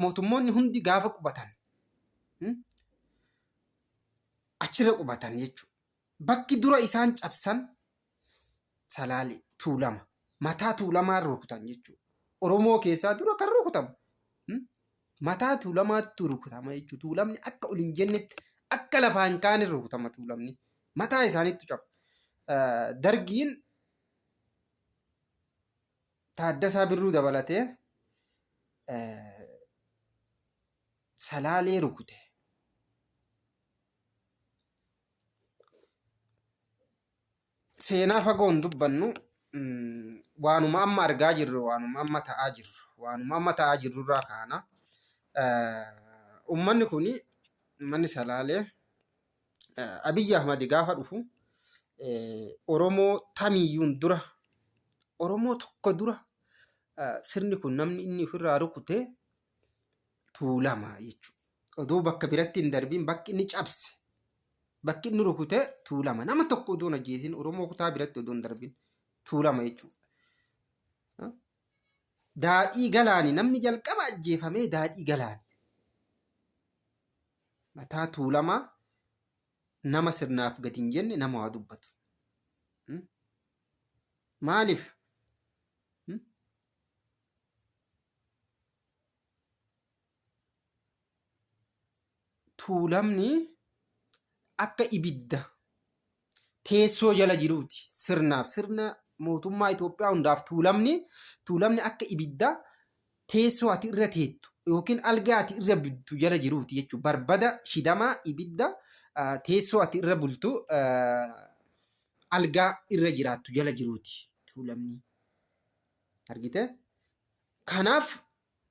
mootummoonni hundi gaafa qubatan achirra qubatan jechuudha. Bakki dura isaan cabsan Salaalee Tuulama. Mataa Tuulamaa rukutan jechuudha. Oromoo keessaa dura kan rukutamu mataa Tuulamaatti rukutama jechuudha. Tuulamni akka ol hin jennetti akka lafaan kaane rukutama Tuulamni. Mataa isaaniitti cafa. Dargiin Taaddasaa Birruu dabalatee Salaalee rukute. Seenaa fagoon dubbannu waanuma amma argaa jirru, waanuma amma ta'aa jirru, waanuma amma ta'aa jirrurraa kaana ummanni kuni ummanni Salaalee Abiyyi Ahmad gaafa dhufu Oromoo tamiyyuun dura Oromoo tokko dura sirni kun namni inni ofirraa rukute Tuulama jechuudha. Odoo bakka biratti hin darbiin bakki inni cabse bakki inni rukute Tuulama. Nama tokko odoo ajjeesin Oromoo kutaa biratti odoo hin darbin Tuulama jechuudha. Daadhii Galaani namni jalqaba ajjeefamee Daadhii Galaani. Mataa Tuulamaa nama sirnaaf gadi hin jenne nama waa dubbatu. Maaliif? Tuulamni akka ibidda teessoo jala jiruuti. Sirna mootummaa Itoophiyaa hundaaf tuulamni akka ibidda teessoo ati irra teettu yookiin algaa ati irra bultu jala jiruuti jechuudha. Barbada shidamaa ibidda teessoo ati irra bultu algaa irra jiraattu jala jiruuti tuulamni. Argite? Kanaaf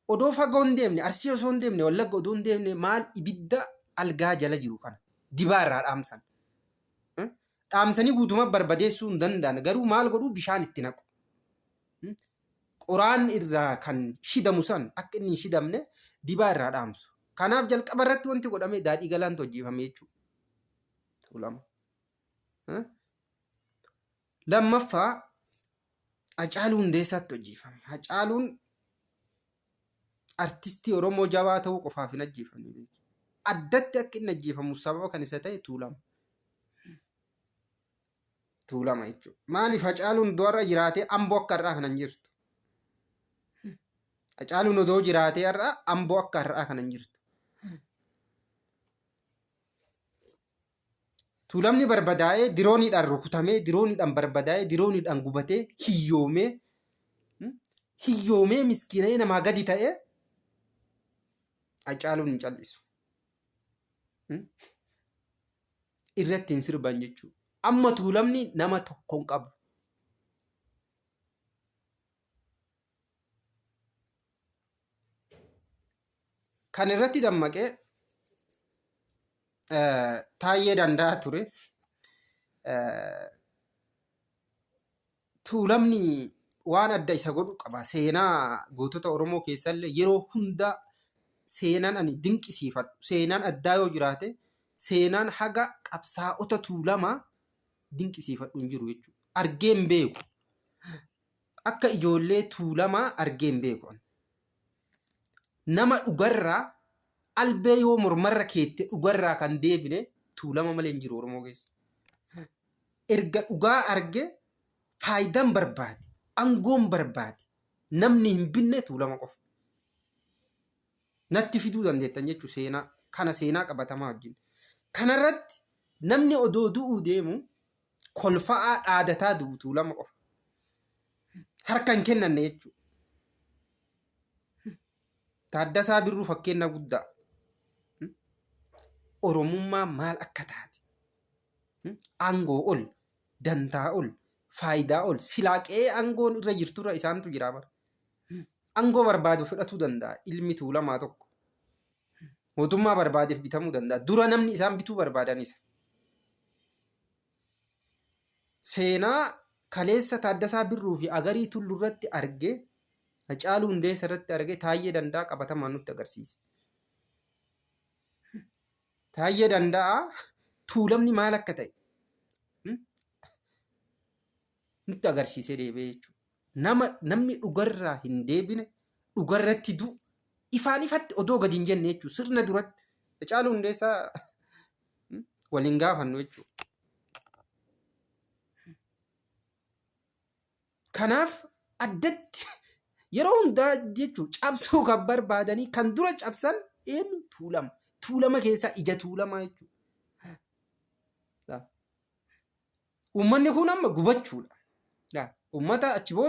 odoo fagoo hin deemne, Arsii osoo hin deemne, Wallagga odoo hin deemne maal ibidda algaa jala jiru kana dibaarraa dhaamsan. Dhaamsanii guutuma barbadeessuu hin danda'an. Garuu maal godhuu bishaan itti naqu. Qoraan irraa kan shidamu san akka inni hin shidamne dibaarraa dhaamsu. Kanaaf jalqaba irratti wanti godhame Daadhii Galaantu hojjifame jechuudha. Tuulama. Lammaffaa Hacaaluu Hundeessaatti hojjifame. Hacaaluun artistii Oromoo jabaa ta'uu qofaaf hin ajjeefamne. Addatti akka inni ajjeefamu sababa kan isa ta'e Tuulama. Tuulama jechuudha. Maaliif Hacaaluun du'arra jiraatee Amboo akka har'aa kana hin jirtu? Hacaaluun odoo jiraatee har'aa Amboo akka har'aa kana hin jirtu. Tuulamni barbadaa'ee dirooniidhaan rukutamee, dirooniidhaan barbadaa'ee, dirooniidhaan gubatee, hiyyoomee miskiinee namaa gadi ta'ee Hacaaluun hin callisu. Irratti hin sirban jechuudha. Amma Tuulamni nama tokko hin qabu. Kan irratti dammaqee Taayyee Danda'a ture. Tuulamni waan adda isa godhu qaba. Seenaa gootota Oromoo keessallee yeroo hunda seenaan ani dinqisiifadhu. Seenaan addaa yoo jiraate seenaan haga qabsaa'ota Tuulamaa dinqisiifadhu hin jiru jechuudha. Argee hin beeku. Akka ijoollee Tuulamaa argee hin beeku. Nama dhugarraa albee yoo mormarra keette dhugarraa kan deebine Tuulama malee hin jiru Oromoo keessa. Erga dhugaa arge faayidaan barbaade, aangoon barbaade, namni hin binne Tuulama qofa. Natti fiduu dandeettan jechuudha seenaa. Kana seenaa qabatamaa wajjin. Kanarratti namni odoo du'uu deemu kolfa'aa dhaadataa du'u Tuulama qofa. Harka hin kennanne jechuudha. Taaddasaa Birruu fakkeenya guddaa. Oromummaa maal akka taate. Aangoo ol, dantaa ol, faayidaa ol, silaaqee aangoon irra jirturra isaantu jira bara. Aangoo barbaadu fudhatuu danda'a ilmi Tuulamaa tokko. Mootummaa barbaadeef bitamuu danda'a. Dura namni isaan bituu barbaadanis. Seenaa kaleessa Taaddasaa Birruu fi Agarii Tulluu irratti argee, Hacaaluu Hundeessaa irratti argee Taayyee Danda'a qabatamaan nutti agarsiise. Taayyee Danda'a Tuulamni maal akka ta'e nutti agarsiisee deebi'ee jechuudha. Namni dhugarraa hin deebine dhugarratti du'u ifaan ifatti odoo gadi hin jenne jechuudha. Sirna duratti Hacaaluu Hundeessaa waliin gaafannu jechuudha. Kanaaf addatti yeroo hundaa jechuudha cabsuu kan barbaadanii kan dura cabsan eenyu Tuulama. Tuulama keessaa ija Tuulamaa jechuudha. Uummanni kun amma gubachuudha. Uummata achi booda